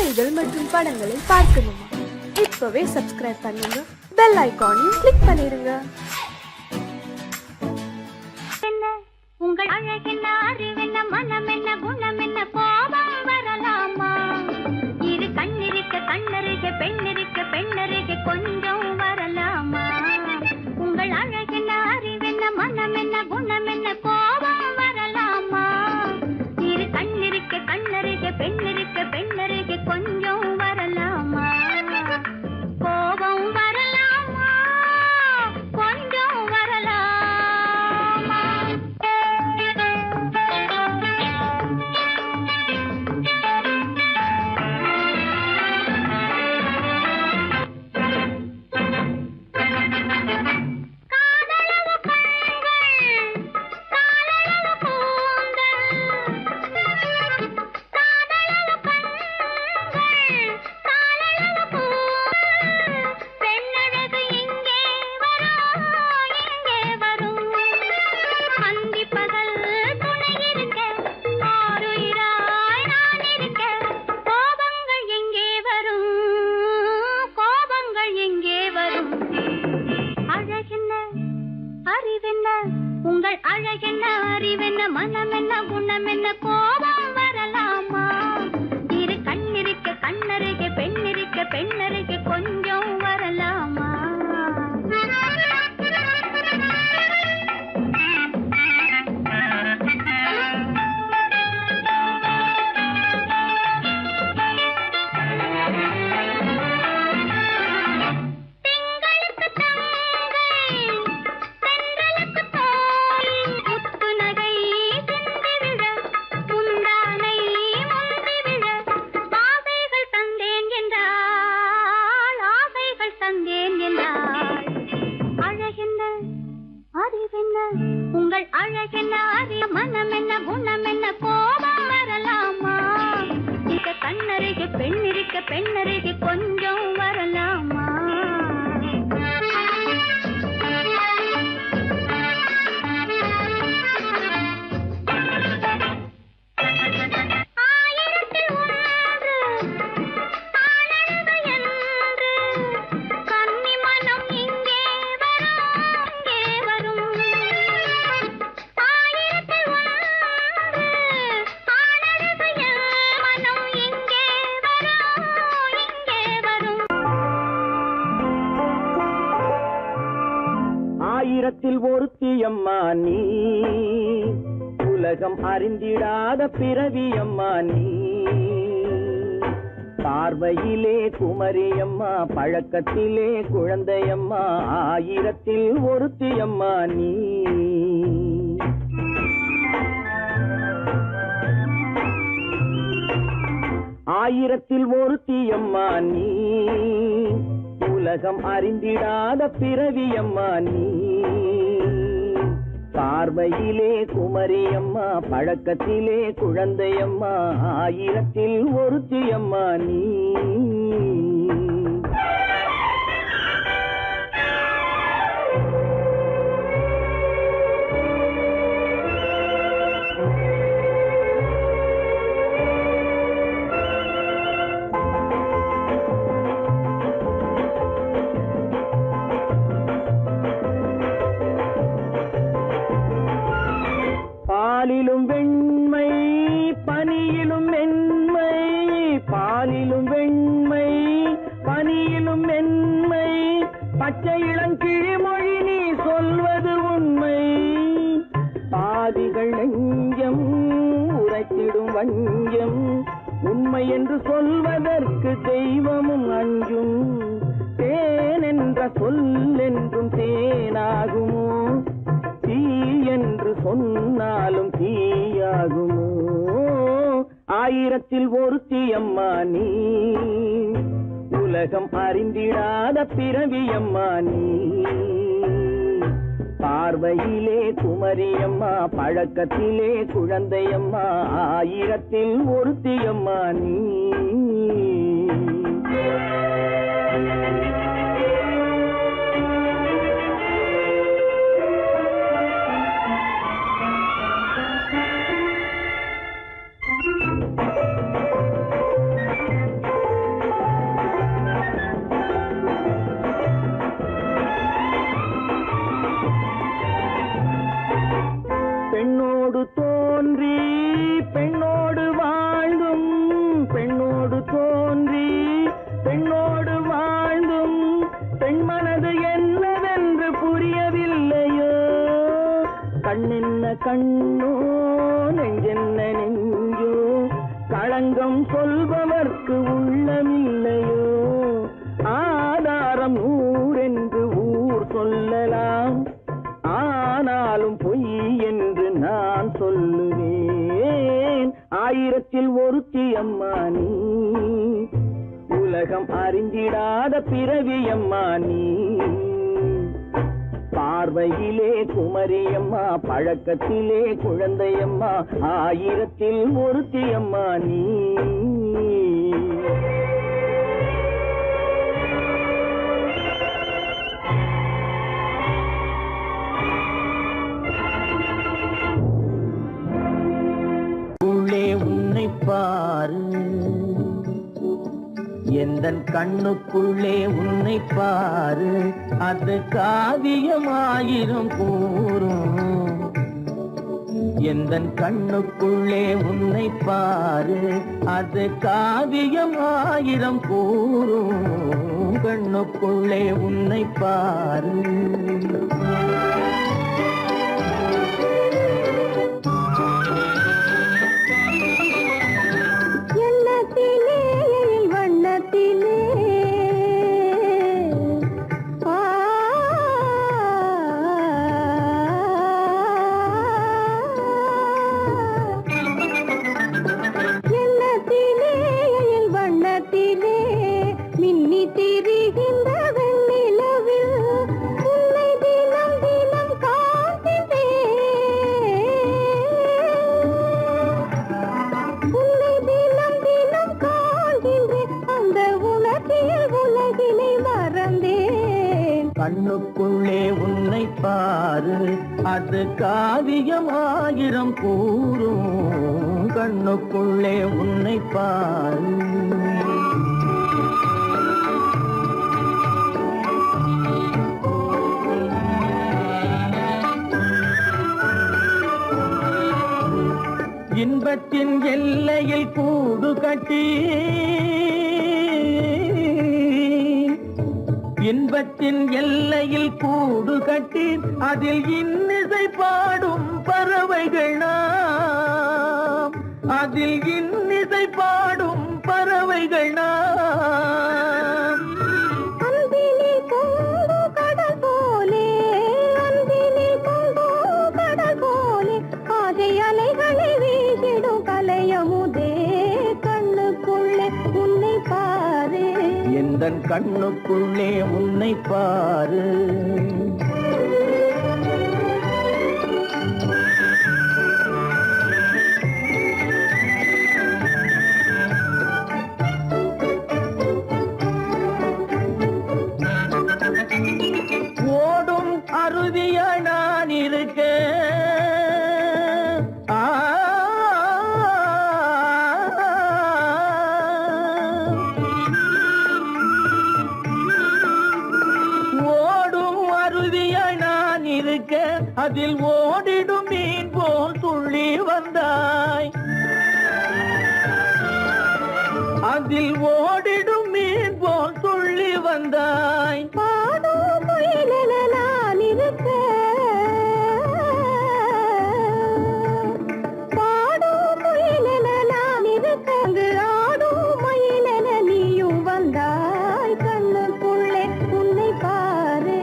கதைகள் மற்றும் படங்களை பார்க்கணுமா? இப்பவே சப்ஸ்கிரைப் பண்ணுங்க, பெல் ஐகானையும் கிளிக் பண்ணிருங்க. உங்கள் அழகென்ன, அறிவென்ன, மனம் என்ன, குணம் என்ன, கோபம் வரலாமா? இரு கண்ணிருக்க கண்ணருக, பெண்ணிருக்க பெண்ணருக, கொஞ்சம் வரலாமா? உங்கள் அழகென்ன, அறிவென்ன, மனம் என்ன, குணம் என்ன, கோபம் வரலாமா? இரு கண்ணிருக்க கண்ணருக, பெண்ணிருக்க பெண்ணருக, கொஞ்சம் வரலாமா? கோபம் வரலாமா? கொஞ்சம் வரலாமா? உங்கள் அழகென்ன, அறிவென்ன, மனம் என்ன, குணம் என்ன, கோபம் வரலாமா? இரு கண்ணிருக்க கண்ணருக, பெண்ணிருக்க பெண்ணருக, கொஞ்சம் வரலாமா? உங்கள் அழகென்ன, அறிய, மனம் என்ன, குணம் என்ன, கோபம் வரலாமா? இங்க கண்ணருக பெண்ணிருக்க பெண்ணருக, கொஞ்சம் வரலாமா? ஆயிரத்தில் ஒருத்தியம்மா நீ, உலகம் அறிந்திடாத பிறவியம்மா நீ. பார்வையிலே குமரியம்மா, பழக்கத்திலே குழந்தையம்மா, ஆயிரத்தில் ஒருத்தியம்மா நீ. ஆயிரத்தில் ஒருத்தியம்மா நீ, உலகம் அறிந்திடாத பிறவியம்மா நீ. பார்வையிலே குமரியம்மா, பழக்கத்திலே குழந்தையம்மா, ஆயிரத்தில் ஒருத்தியம்மா நீ. பாலிலும் வெண்மை, பனியிலும் மென்மை, பாலிலும் வெண்மை, பனியிலும் மென்மை, பச்சை இளங்கிழிமொழி நீ சொல்வது உண்மை. பாதிகள் நெஞ்சம் உரைத்திடும் வஞ்சம், உண்மை என்று சொல்வதற்கு தெய்வமும் அஞ்சும். தேன் என்ற சொல் என்றும் தேனாகுமோ, தீ என்று சொன்னாலும் தீயாகுமோ? ஆயிரத்தில் ஒருத்தியம்மா நீ, உலகம் அறிந்திடாத பிறவியம்மா நீ. பார்வையிலே குமரியம்மா, பழக்கத்திலே குழந்தையம்மா, ஆயிரத்தில் ஒருத்தியம்மா நீ. கண்ணோ நெஞ்சென்ன நெஞ்சோ களங்கம் சொல்பவர்க்கு உள்ளமில்லையோ ஆதாரம் ஊரென்று ஊர் சொல்லலாம் ஆனாலும் பொய் என்று நான் சொல்லுவேன் ஆயிரத்தில் ஒருத்தி அம்மா நீ உலகம் அறிந்திடாத பிறவி அம்மா நீ பார்வையிலே குமரியம்மா பழக்கத்திலே குழந்தையம்மா ஆயிரத்தில் ஒருத்தி அம்மா நீ உள்ளே உன்னை பாரு எந்தன் கண்ணுக்குள்ளே உன்னை பாரு அது காவியமாயிரம் கூறும் எந்தன் கண்ணுக்குள்ளே உன்னை பாரு அது காவியமாயிரம் கூறும் கண்ணுக்குள்ளே உன்னை பாரு கண்ணுக்குள்ளே உன்னை பாரு அது காவியமாயிரம் கூறும் கண்ணுக்குள்ளே உன்னை பாரு இன்பத்தின் எல்லையில் கூடு கட்டி இன்பத்தின் எல்லையில் கூடு கட்டி அதில் இன்னிசை பாடும் பறவைகள் நாம் அதில் இன்னிசை பாடும் பறவைகள் நாம் அன்பிலே பொங்கு கடல் போலே அன்பிலே பொங்கு கடல் போலே ஆசை அலைகளை வீசிடும் கலையமுதே கண்ணுக்குள்ளே உன்னை பாரு எந்தன் கண்ணுக்குள்ளே உன்னை பாரு ஓடும் அருவியா நான் இருக்க அதில் ஓடிடும் மீன் போல் துள்ளி வந்தாய் அதில் ஓடிடும் மீன் போல் துள்ளி வந்தாய் பாடும் முயலென நான் இருக்க பாடும் முயலென நான் இருக்க அங்கு ஆடும் மயிலென நீயும் வந்தாய் கண்ணுக்குள்ளே உன்னை பாரு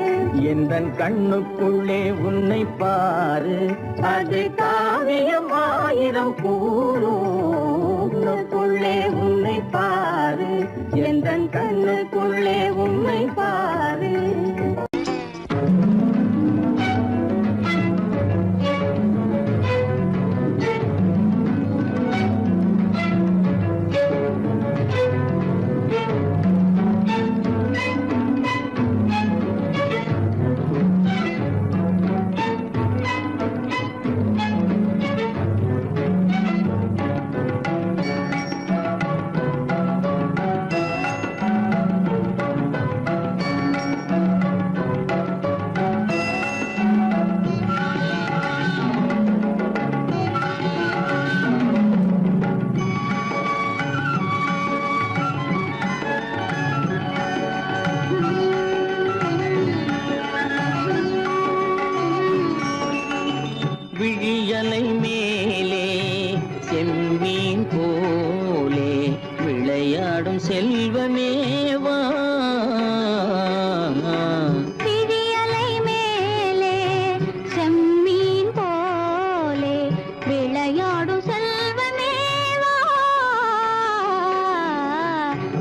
எந்தன் கண்ணுக்குள்ளே உன்னை பாரு அது காவியம் ஆயிரம் கூறுக்குள்ளே உன்னை பாரு எந்தன் கண்ணுக்குள்ளே உன்னை பாரு விளையாடும் செல்வமேவா விழியலை மேலே செம்மீன் போலே விளையாடும் செல்வமேவா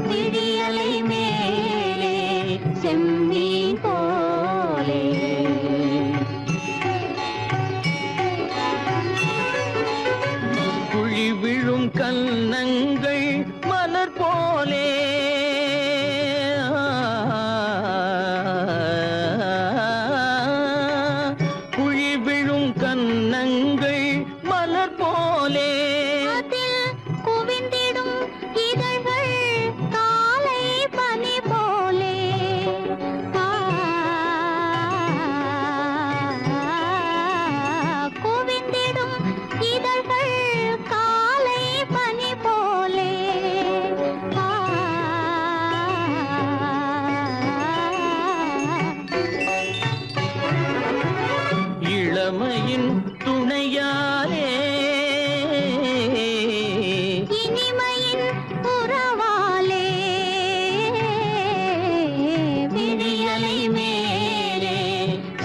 விழியலை மேலே செம்மீன் போலே குழி விழும் கன்னங்கள் மலர் போலே குழி விழும் கன்னங்கள் மலர் போலே அதில் குவிந்திடும் இதழ்கள் காலை பனி போலே குவிந்திடும் இதழ்கள் காலை பனி போலே இளமையின் துணையாலே இனிமையின் உறவாலே விழியலை மேலே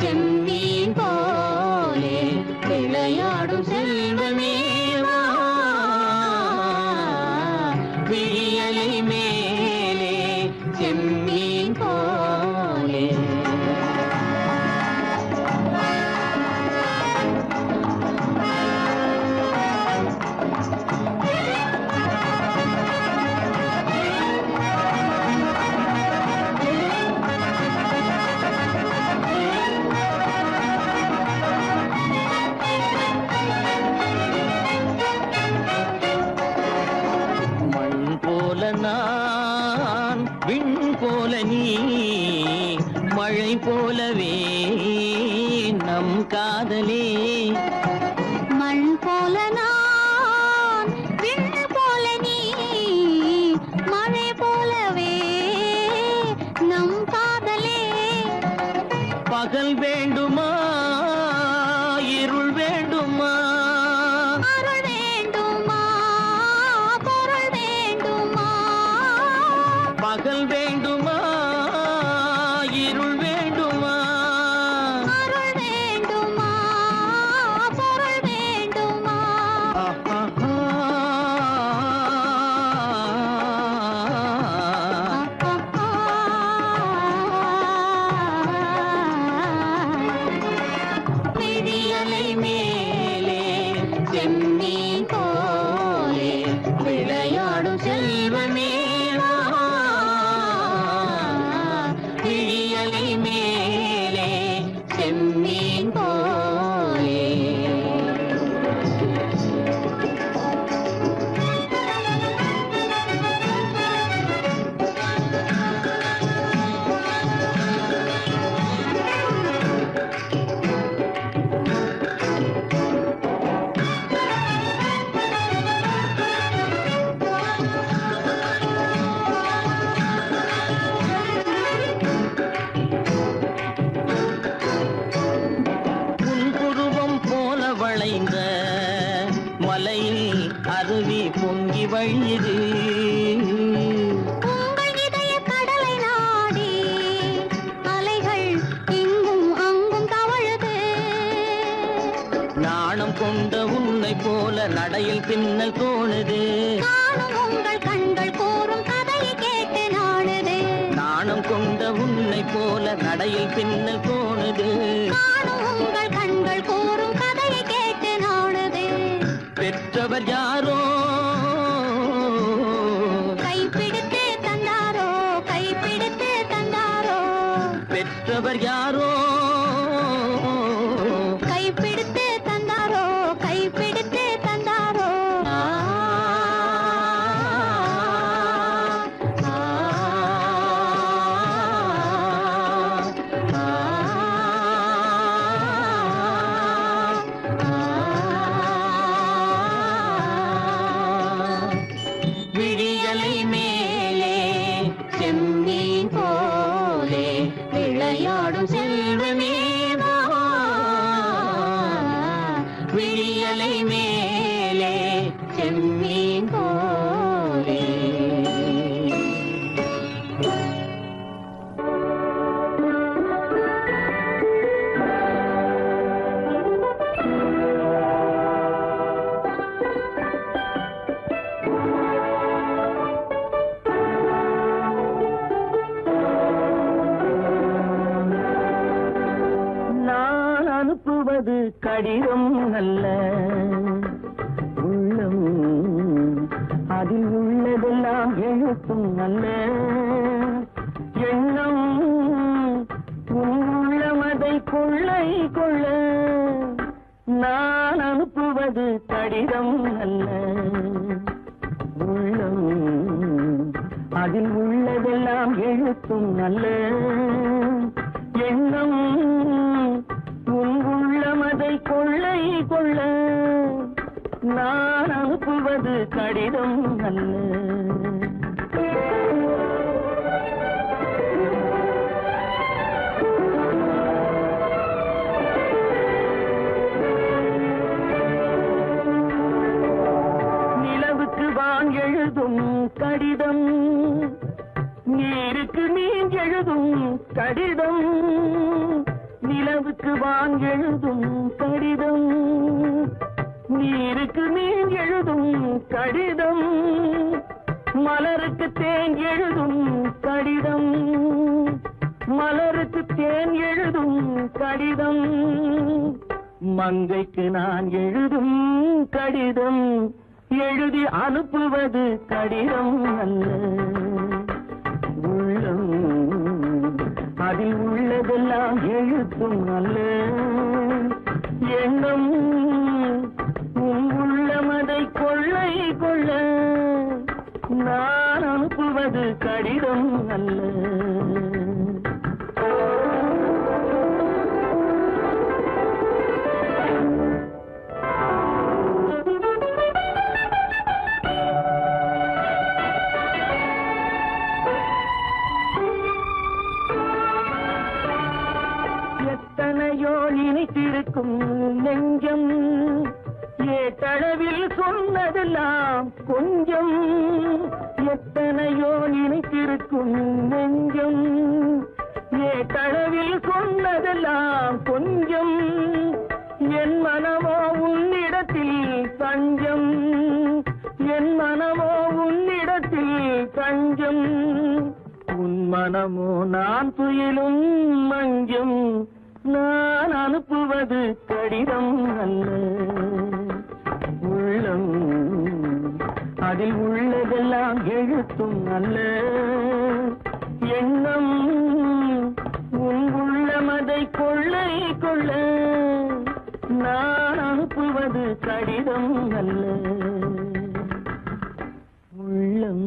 செம்மீன் போலே விளையாடும் செல்வமேவா விழியலை மேலே செம்மீன் போலே மண் போல நான் விண் போல நீ மழை போலவே நம் காதலே மண் போல நான் விண் போல நீ மழை போலவே நம் காதலே பகல் வேண்டுமா இருள் வேண்டுமா அருள் வேண்டுமா பொருள் வேண்டுமா பகல் வேண்டுமா இருள் வேண்டுமா அருள் வேண்டுமா பொருள் வேண்டுமா விழியலை மேலே செம்மீன் போலே விளையாடும் செல்வமேவா விழியலை மேலே செம்மீன் போலே புன்புருவம் போல வளைந்த மலையில் அருவி பொங்கி வழியுது உங்கள் இதய கடலை நாடி அலைகள் இங்கும் அங்கும் தவழுது நாணம் கொண்ட உன்னை போல நடையில் பின்னல் தோணுது காணும் உங்கள் கண்கள் கூறும் கதையை கேட்டு நாடுது நாணம் கொண்ட உன்னை போல நடையில் பின்னல் தோணுது காணும் உங்கள் கண்கள் கூறும் கதையை கேட்டு நாடுது பெற்றவர் யாரோ கைப்பிடித்து தந்தாரோ கைப்பிடித்து தந்தாரோ பெற்றவர் யாரோ கைப்பிடித்து தந்தாரோ கைப்பிடித்து தந்தாரோ விழியலை மேலே செம்மீன் போலே விளையாடும் செல்வமேவா விழியலை மேலே செம்மீன் போலே அனுப்புவது கடிதம் அல்ல. உள்ளம் அதில் உள்ளதெல்லாம் எழுத்தும் அல்ல. எண்ணம் உள்ளமதை கொள்ளை கொள்ள நான் அனுப்புவது கடிதம் அல்ல. உள்ளம் அதில் உள்ளதெல்லாம் எழுத்தும் அல்ல. எண்ணம் உள்ளமதை கொள்ளை கொள்ள நான் அனுப்புவது கடிதம் அல்ல. எழுதும் கடிதம், நீருக்கு நீர் எழுதும் கடிதம். நிலவுக்கு வான் எழுதும் கடிதம், நீருக்கு நீர் எழுதும் கடிதம். மலருக்கு தேன் எழுதும் கடிதம், மலருக்கு தேன் எழுதும் கடிதம். மங்கைக்கு நான் எழுதும் கடிதம், எழுதி அனுப்புவது கடிதம் அல்ல. உள்ளம் அதில் உள்ளதெல்லாம் எழுத்தும் அல்ல. எண்ணம் உள்ளமதை கொள்ளை கொள்ள நான் அனுப்புவது கடிதம் அல்ல. எத்தனையோ நினைத்திருக்கும் நெஞ்சம், ஏட்டளவில் சொன்னதெல்லாம் கொஞ்சம். எத்தனையோ நினைத்திருக்கும் நெஞ்சம், ஏட்டளவில் சொன்னதெல்லாம் கொஞ்சம். என் மனமோ உன்னிடத்தில் தஞ்சம், என் மனமோ உன்னிடத்தில் தஞ்சம். உன் மனமோ நான் துயிலும் மஞ்சம், நான் அனுப்புவது கடிதம் அல்ல. உள்ளம் அதில் உள்ளதெல்லாம் எழுத்தும் அல்ல. எண்ணம் உன் உள்ளமதை கொள்ளை கொள்ள நான் அனுப்புவது கடிதம் அல்ல. உள்ளம்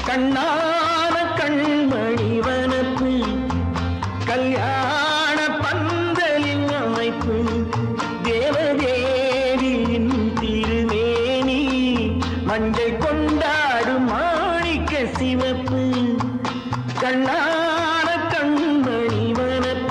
கண்ணான கண்மணி வனப்பு, கல்யாண பந்தலின் அமைப்பு, தேவதேவியின் திருமேனி, மஞ்சள் கொண்டாடும் மாணிக்க சிவப்பு. கண்ணான கண்மணி வனப்பு,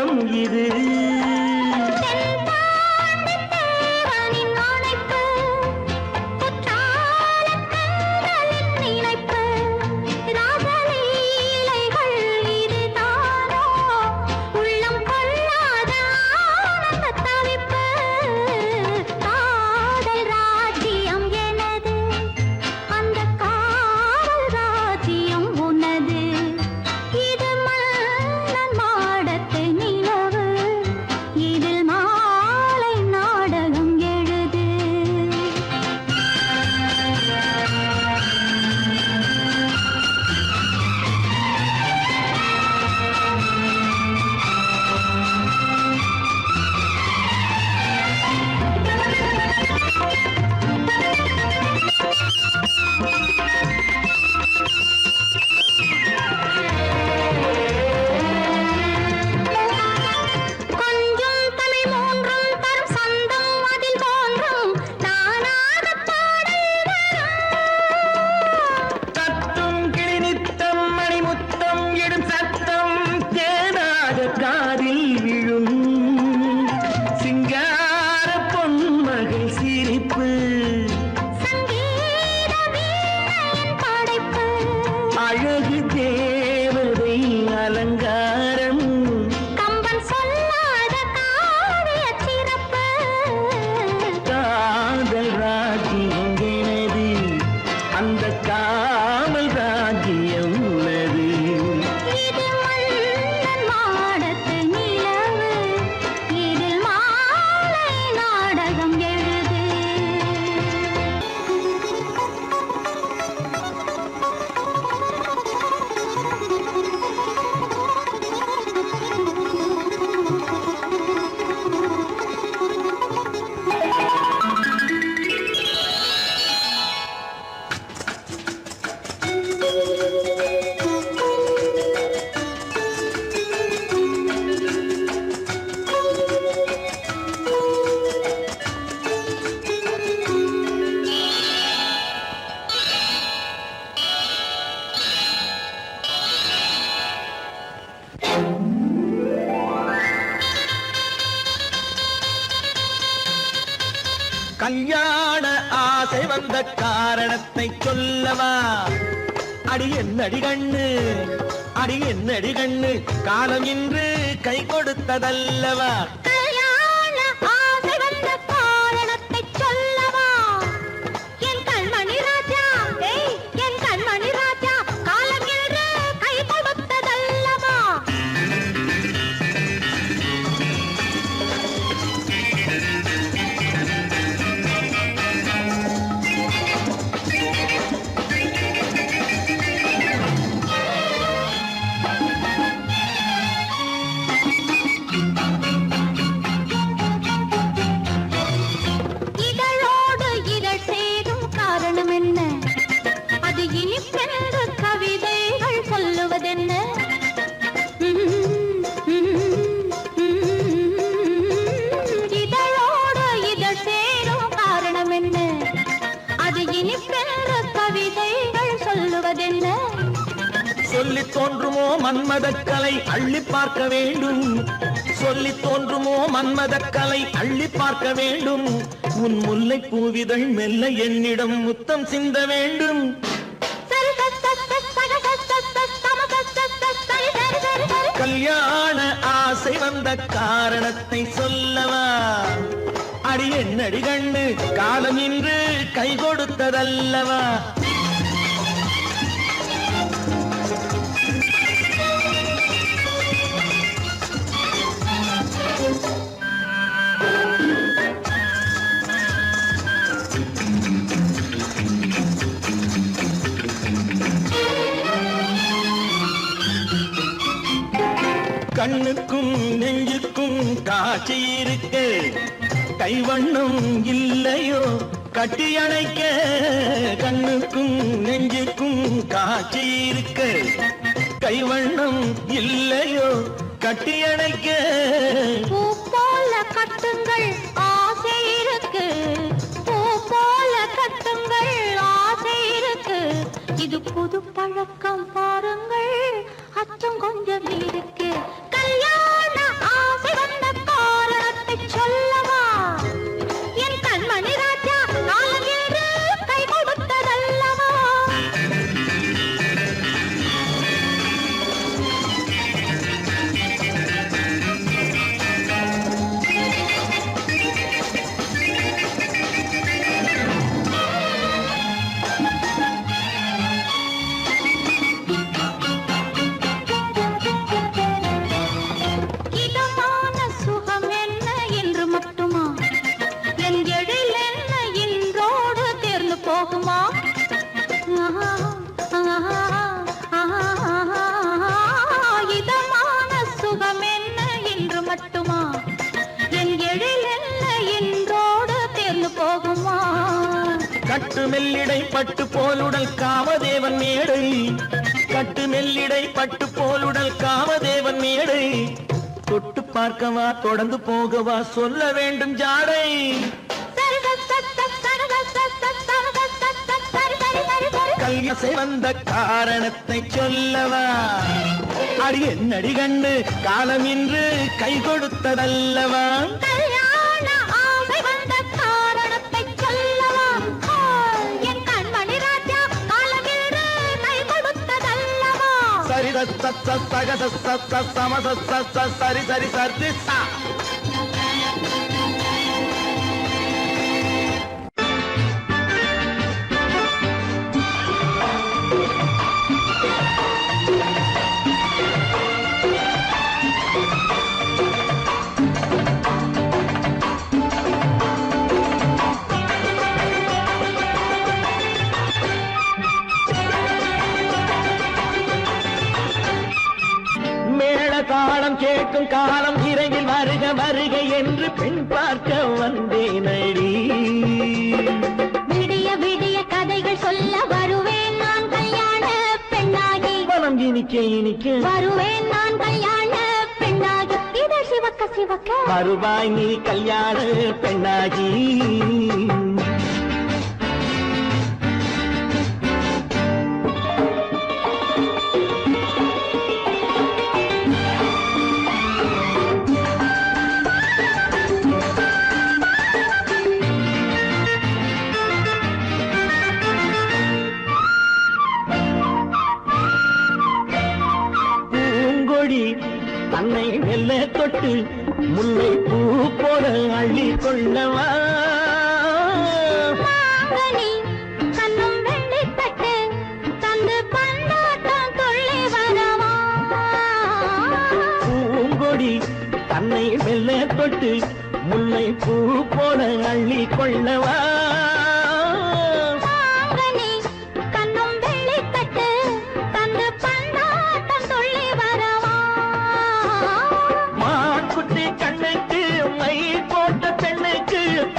நேரம் இது. கல்யாண ஆசை வந்த காரணத்தை சொல்லவா? அடி என்னடி கண்ணு, அடி என்னடி கண்ணு, காலம் இன்று கை கொடுத்ததல்லவா? கல்யாண ஆசை வந்த காரணத்தை சொல்லவா? என் கண்மணி ராஜா, என் கண்மணி ராஜா, காலம் இன்று கை கொடுத்ததல்லவா? சொல்லி தோன்றுமோ மன்மதக்கலை அள்ளி பார்க்க வேண்டும், சொல்லி தோன்றுமோ மன்மதக்கலை அள்ளி பார்க்க வேண்டும். உன் முல்லை பூவிதழ் மெல்ல என்னிடம் முத்தம் சிந்த வேண்டும். கல்யாண ஆசை வந்த காரணத்தை சொல்லவா? அடி என்னடி கண்ணு, காலம் இன்று கை கொடுத்ததல்லவா? கண்ணுக்கும் நெஞ்சுக்கும் காட்சி இருக்க, கைவண்ணம் இல்லையோ கட்டி அணைக்க? கண்ணுக்கும் நெஞ்சுக்கும் காட்சி இருக்க, கைவண்ணம் இல்லையோ கட்டி அணைக்க? பூ போல கட்டுங்கள் ஆசை இருக்கு, பூ போல கட்டுங்கள் ஆசை இருக்கு. இது புது பழக்கம் பாருங்கள், அச்சம் கொஞ்சம் இருக்கு. கல்யாண கட்டு மெல்லிடை பட்டு போலுடல் காமதேவன் மேடை கட்டு மெல்லிடை பட்டு போலுடல் காமதேவன் மேடை தொட்டு பார்க்கவா தொடர்ந்து போகவா சொல்ல வேண்டும் ஜாடை கல்யாசை வந்த காரணத்தை சொல்லவா அடி என்னடி கண்டு காலம் இன்று கை கொடுத்ததல்லவா சரி சரி சரி சரி தாளம் கேட்கும் காலம் விரைவில் வருக வருக என்று பெண் பார்க்க வந்தேனடி விடிய விடிய கதைகள் சொல்ல வருவேன் நான் கல்யாண பெண்ணாகி மனம் இனிக்க இனிக்க வருவேன் நான் கல்யாண பெண்ணாகி இதை சிவக்க சிவக்க வருவாய் நீ கல்யாண பெண்ணாகி தன்னை மெல்ல தொட்டு முல்லை பூ போல அள்ளி கொள்ளவா கண்ணும் வெள்ளி தட்டு தந்து பந்தாட்டம் தொள்ளி வரவா பூங்கொடி தன்னை மெல்ல தொட்டு முல்லை பூ போல அள்ளி கொள்ளவா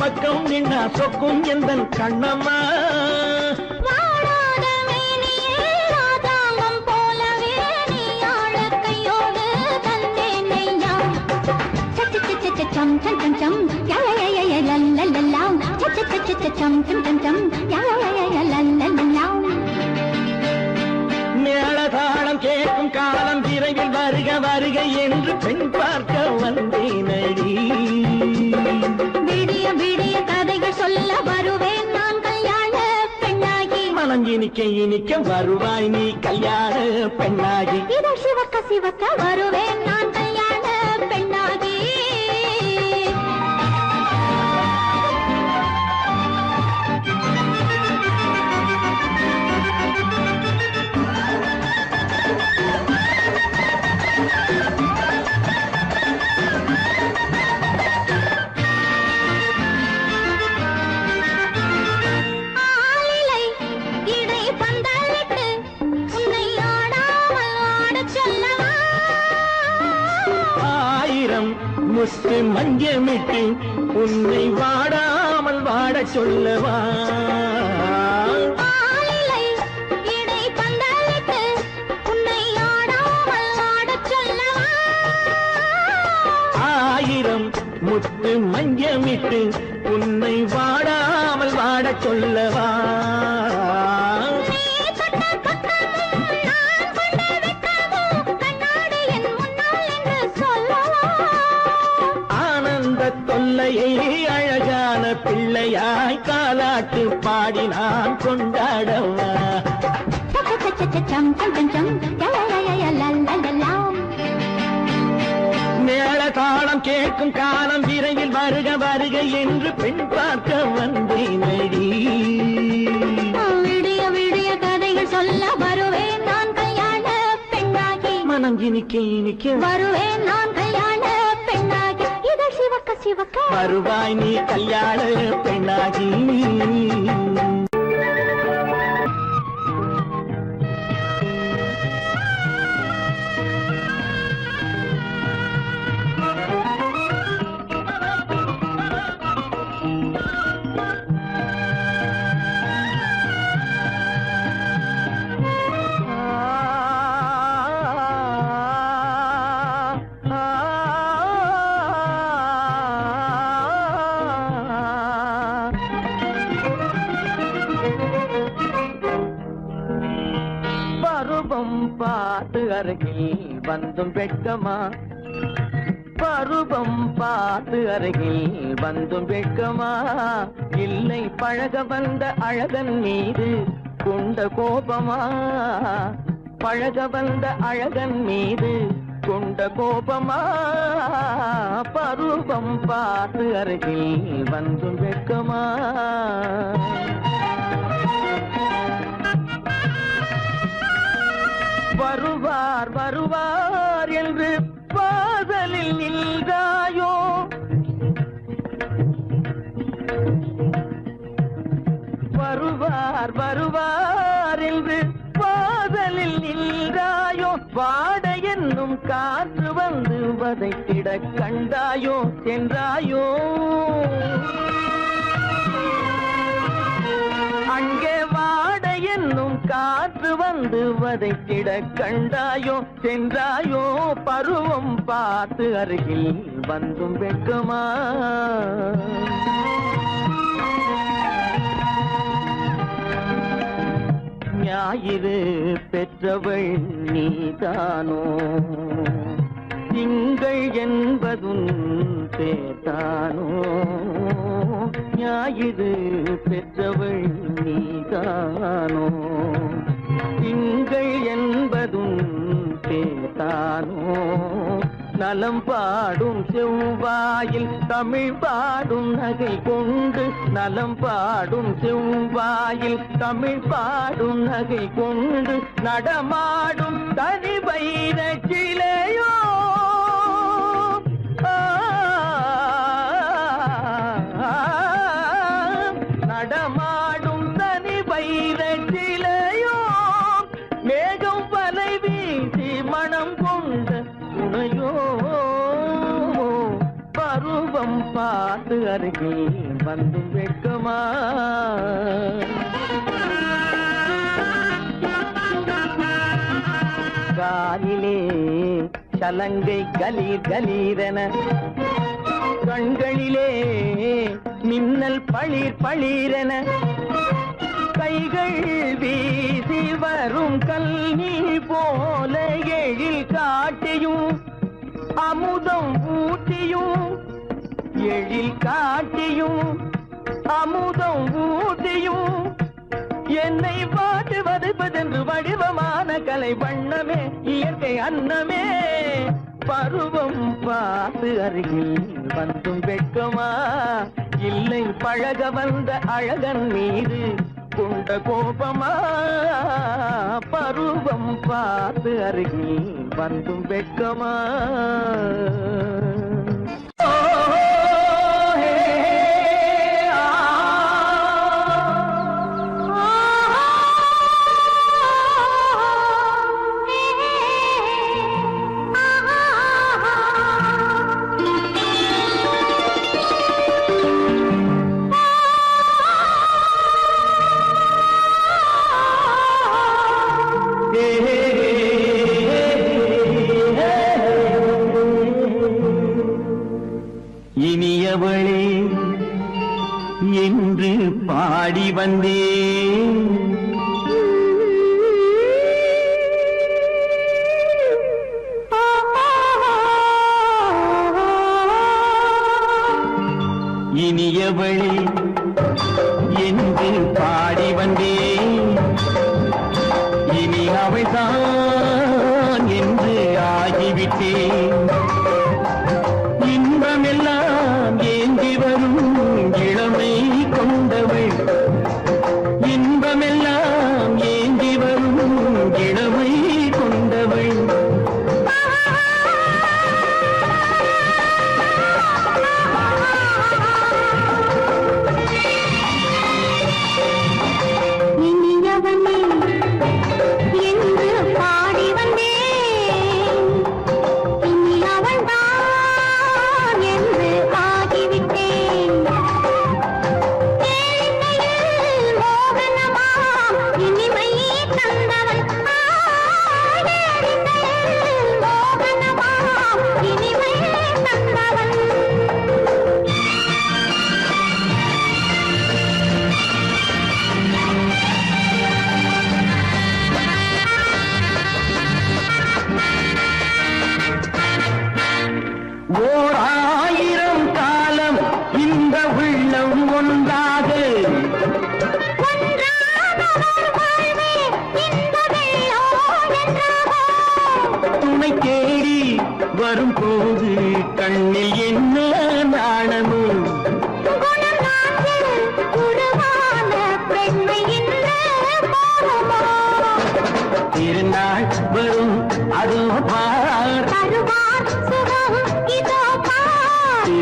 பக்கம் நின்னா சொக்கும் எந்தன் கண்ணம்மா வாடாத மேனியே ராதாங்கம் போலவே நீ ஆள கையோடு தந்தேன் நெய்யா சச்ச சச்ச சம் சம் சம் சம் யா யா யா யா லல்லல்லா சச்ச சச்ச சம் சம் சம் சம் யா யா யா யா லல்லல்லா மேளதாளம் கேட்கும் காலம் விரைவில் வருக வருக என்று பெண் பார்க்க வந்தேனடி விடிய விடிய கதைகள் சொல்ல வருவேன் நான் கல்யாண பெண்ணாகி மனம் இனிக்க இனிக்க வருவாய் நீ கல்யாண பெண்ணாகி இதை சிவக்க சிவக்க வருவேன் நான் கல்யாண பெண்ணாகி முத்து மஞ்சமிட்டு உன்னை வாடாமல் வாடச் சொல்லவா ஆயிரம் முத்து மஞ்சமிட்டு உன்னை வாடாமல் வாடச் சொல்லவா தொல்லையை அழகான பிள்ளையாய் காலாட்டு பாடி நான் கொண்டாடவா மேள தாளம் கேட்கும் காலம் விரைவில் வருக வருக என்று பெண் பார்க்க வந்தேனடி விடிய விடிய கதைகள் சொல்ல வருவேன் நான் கல்யாண பெண்ணாகி மனம் இனிக்க இனிக்க வருவேன் நான் கல்யாண பெண்ணாகி இதை சிவக்க சிவக்க வருவாய் நீ கல்யாண பெண்ணாகி அருகில் வந்தும் வெட்கமா பருவம் பார்த்து அருகில் வந்தும் வெட்கமா இல்லை பழக வந்த அழகன் மீது கொண்ட கோபமா பழக வந்த அழகன் மீது கொண்ட கோபமா பருவம் பார்த்து அருகில் வந்தும் வெட்கமா வருவார் வருவார் என்று வாசலில் நின்றாயோ வருவார் வருவார் என்று வாசலில் நின்றாயோ வாட என்னும் காற்று வந்து வதைத்திட கண்டாயோ சென்றாயோ அங்கே வாட என்னும் காற்று வந்து வதைத்திட கண்டாயோ சென்றாயோ பருவம் பார்த்து அருகில் வந்தும் வெட்கமா ஞாயிறு பெற்றவள் நீதானோ திங்கள் என்பதும் பேத்தானோ ஞாயிறு பெற்றவள் நீதானோ திங்கள் என்பதும் பேத்தானோ நலம் பாடும் செவ்வாயில் தமிழ் பாடும் நகை கொண்டு நலம் பாடும் செவ்வாயில் தமிழ் பாடும் நகை கொண்டு நடமாடும் தனி வைர சிலையோ நடமாடும் தனி வைர சிலையோ மேகம் வலை வீசி மனம் கொண்ட துணையோ பருவம் பார்த்து அருகில் வந்து வெட்கமா காலிலே சலங்கை கலீர் கலீரென கண்களிலே மின்னல் பளிர் பளிரென கைகள் வீசி வரும் கல்வி போல எழில் காட்டியும் அமுதம் ஊட்டியும் எழில் காட்டியும் அமுதம் ஊட்டியும் என்னை பாட்டு வதைப்பதென்று வடிவமான கலை வண்ணமே இயற்கை அன்னமே பருவம் பார்த்து அருகில் வந்தும் வெட்கமா இல்லை பழக வந்த அழகன் மீது கொண்ட கோபமா பருவம் பார்த்து அருகில் வந்தும் வெட்கமா இனியவளே என்று பாடி வந்தேன் இனியவளே என்று பாடி வந்தேன் இனி அவள்தான் என்று ஆகிவிட்டேன் இன்பமெல்லாம் ஏந்தி வரும் இளமை கொண்டவள் இன்பமெல்லாம் ஏந்தி வரும் இளமை கொண்டவள்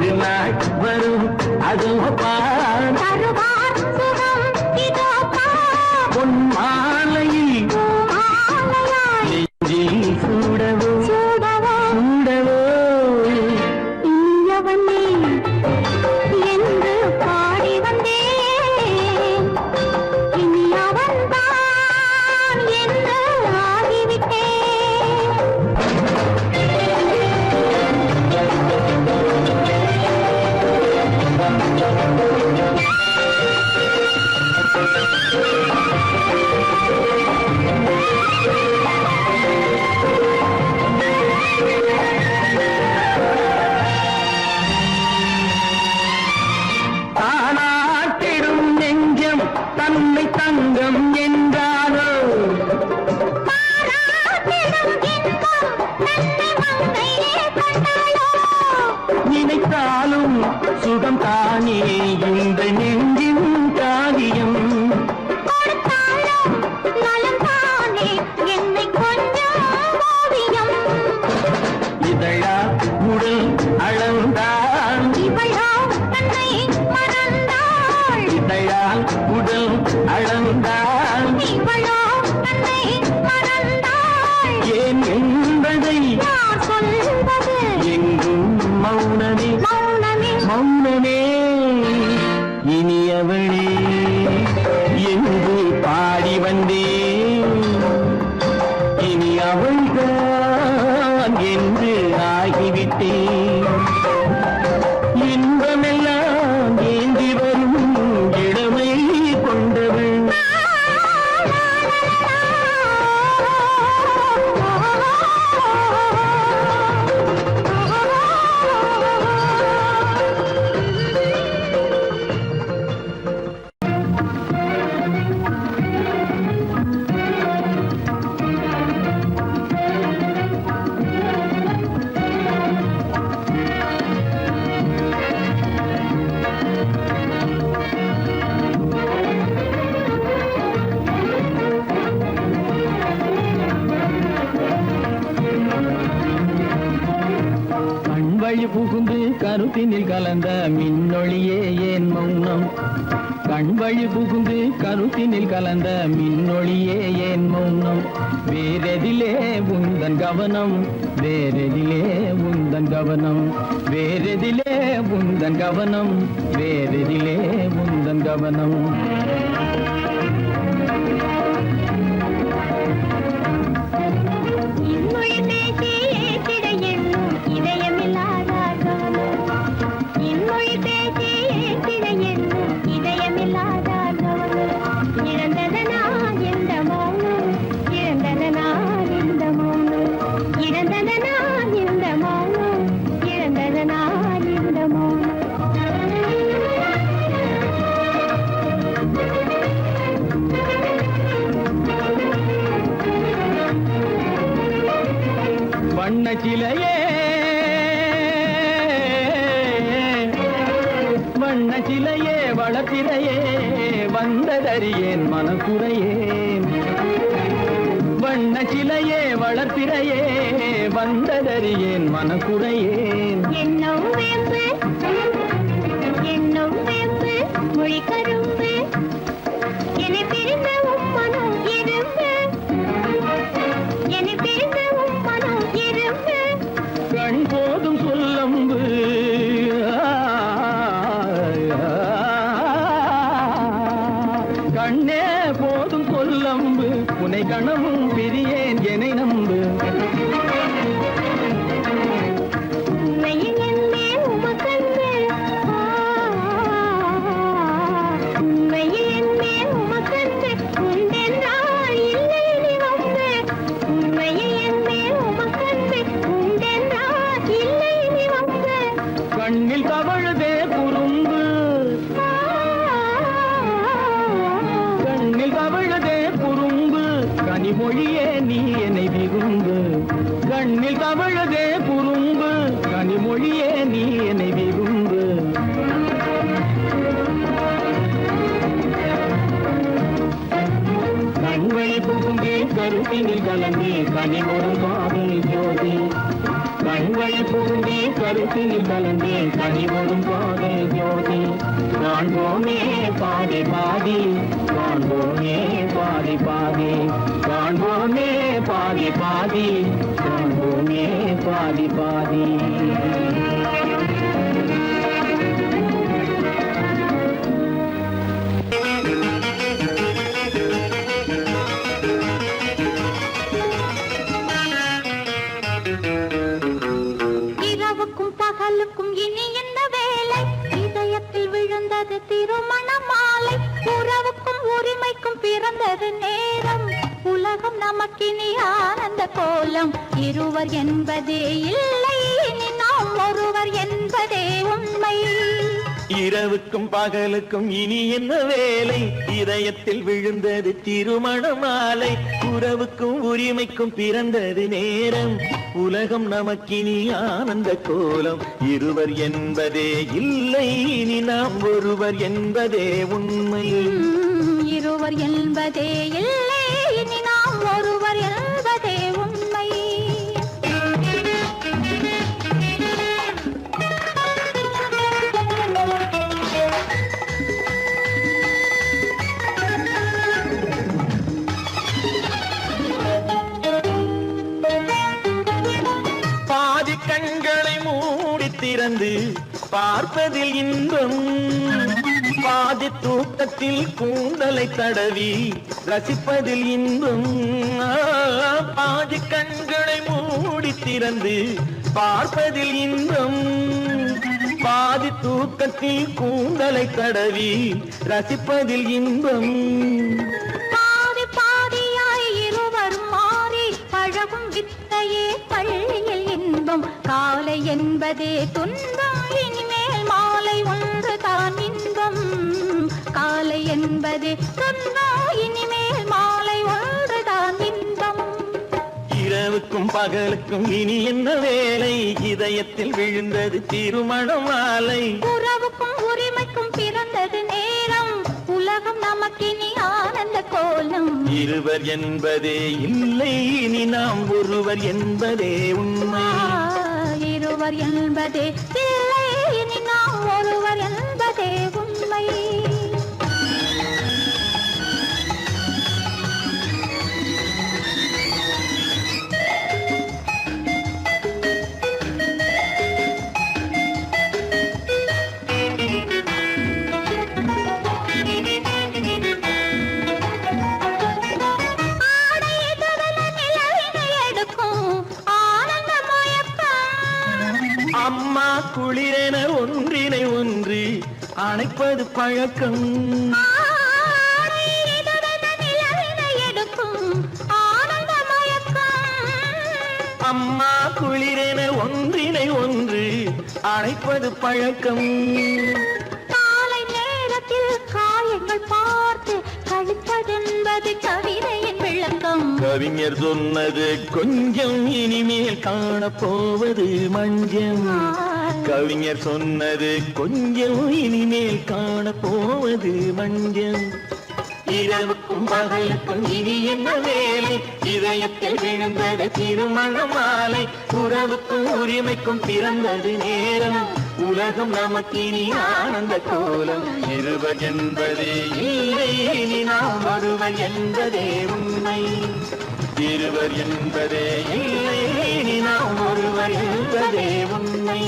ஒரு நாள் வரும் அதுவும் பார் தருவார் சுகம் இதோ பார் பொன் மாலையில் மாலையாய் நெஞ்சில் சூடவோ சூடவோ சூடவோ இனியவனே என்று பாடி வந்தேன் இனி அவன்தான் என்று ஆகிவிட்டேன் தானாட்டிடும் நெஞ்சம் தன்னை தங்கம் என்றாரோ பாராட்டிடும் இன்பம் தன்னை மங்கையே கண்டாளோ நினைத்தாலும் சுகம் தானே இந்த நெஞ்சின் காரியம் கொடுத்தாலும் நலம் தானே என்னை கொஞ்சம் ஓவியம் இதழா உடல் அளந்தான் இவளோ தன்னை மறந்தாள் இதழால் உடல் அளந்தான் இவளோ தன்னை மறந்தாள் ஏன் என்பதை யார் சொல்வது எங்கும் மௌனமே மௌனமே மௌனமே இனியவளே என்று பாடி வந்தேன் இனி அவள்தான் என்று ஆகிவிட்டேன் இன்பமெல்லாம் ஏந்தி வரும் இளமை கொண்டவள் கண்வழி புகுந்து கருத்தினில் கலந்த மின்னொளியே ஏன் மௌனம் கண்வழி புகுந்து கருத்தினில் கலந்த மின்னொளியே ஏன் மௌனம் வேறெதிலே உந்தன் கவனம் வேறெதிலே உந்தன் கவனம் வேறெதிலே உந்தன் கவனம் வேறெதிலே உந்தன் கவனம் இன்மொழி பேசி ஏற்றிட எண்ணும் இதயமில்லாதார் கவனம் இன்மொழி பேசி ஏற்றிட எண்ணும் இதயமில்லாதார் கவனம் இழந்ததனா எந்த மௌனம் இழந்ததனா எந்த மௌனம் இழந்ததனா எந்த மௌனம் இழந்ததனா எந்த மௌனம் வண்ண சிலையே வண்ண சிலையே வளத்திரையே வந்ததறியேன் மனக்குறையேன் வண்ண சிலையே வளர்த்திரையே வந்ததறியேன் மனக்குறையேன் என்னும் வேம்பு மொழி கரும்பு என்னை பிரிந்த உம்மனம் இரும்பு என்னை பிரிந்த உம்மனம் இரும்பு கண் போதும் சொல்லம்பு கண்ணே போதும் சொல்லம்பு உனை கணமும் பிரியேன் என்னை நம்பு உண்மையில் என்னே உமக்கன்று உண்மையில் என்னே உமக்கன்று உண்டென்றால் இல்லை நீ வம்பு உண்மையில் என்னே உமக்கன்று உண்டென்றால் இல்லை நீ வம்பு கண்ணில் தவழுதே குறும்பு கண்ணில் தவழுதே குறும்பு கனிமொழியே நீ என்னை விரும்பு கண்ணில் தவழுதே குறும்பு கனிமொழியே நீ என்னை விரும்பு கண்வழி புகுந்தே கருத்தினில் கலந்தே கனிமொரு காதல் ஜோதி கண்வழி புகுந்தே வரிசையில் கலந்தே கனிவரும் பாதை ஜோதி காண்போமே பாதி பாதி காண்போமே பாதி பாதி காண்போமே பாதி பாதி காண்போமே பாதி பாதி இரவுக்கும் பகலுக்கும் இனி என்ன வேலை இதயத்தில் விழுந்தது திருமண மாலை உறவுக்கும் உரிமைக்கும் பிறந்தது நேரம் உலகம் நமக்கினி ஆனந்த கோலம் இருவர் என்பதே இல்லை இனி நாம் ஒருவர் என்பதே உண்மை இரவுக்கும் பகலுக்கும் இனி என்ன வேலை இதயத்தில் விழுந்தது திருமண மாலை உறவுக்கும் உரிமைக்கும் பிறந்தது நேரம் உலகம் நமக்கினி ஆனந்த கோலம் இருவர் என்பதே இல்லை இனி நாம் ஒருவர் என்பதே உண்மை இருவர் என்பதே இல்லை இனி நாம் ஒருவர் என்பதே உண்மை பாதி கண்களை மூடி திறந்து பார்ப்பதில் இன்பம் பாதி தூக்கத்தில் கூந்தலை தடவி ரசிப்பதில் இன்பம் பாதி கண்களை மூடி திறந்து பார்ப்பதில் இன்பம் பாதி தூக்கத்தில் கூந்தலை தடவி ரசிப்பதில் இன்பம் பாதி பாதியாய் இருவரும் மாறி பழகும் வித்தையே பள்ளியில் இன்பம் காலை என்பதே துன்பம் இனிமேல் மாலை ஒன்று தான் இன்பம் காலை என்பதே துன்பம் இனிமேல் மாலை ஒன்று தான் இன்பம் இரவுக்கும் பகலுக்கும் இனி என்ன வேலை இதயத்தில் விழுந்தது திருமண மாலை உறவுக்கும் உரிமைக்கும் பிறந்தது நேரம் உலகம் நமக்கினி ஆனந்த கோலம் இருவர் என்பதே இல்லை இனி நாம் ஒருவர் என்பதே உண்மை இருவர் என்பதே இல்லை இனி நாம் ஒருவர் என்பதே உண்மை அம்மா குளிரென ஒன்றினை ஒன்று அணைப்பது பழக்கம் அம்மா குளிரென ஒன்றினை ஒன்று அணைப்பது பழக்கம் காலை நேரத்தில் காயங்கள் பார்த்து கழிப்பதென்பது கவிதையின் விளக்கம் கவிஞர் சொன்னது கொஞ்சம் இனிமேல் காணப்போவது மஞ்சம் கவிஞர் சொன்னது கொஞ்சம் இனிமேல் காணப்போவது மஞ்சம் இரவுக்கும் பகலுக்கும் இனி என்ன வேலை இதயத்தில் விழுந்தது திருமண மாலை உறவுக்கும் உரிமைக்கும் பிறந்தது நேரம் உலகம் நமக்கினி ஆனந்த கோலம் இருவர் என்பதே இல்லை இனி நாம் ஒருவர் என்பதே உண்மை இருவர் என்பதே இல்லை இனி நாம் ஒருவர் என்பதே உண்மை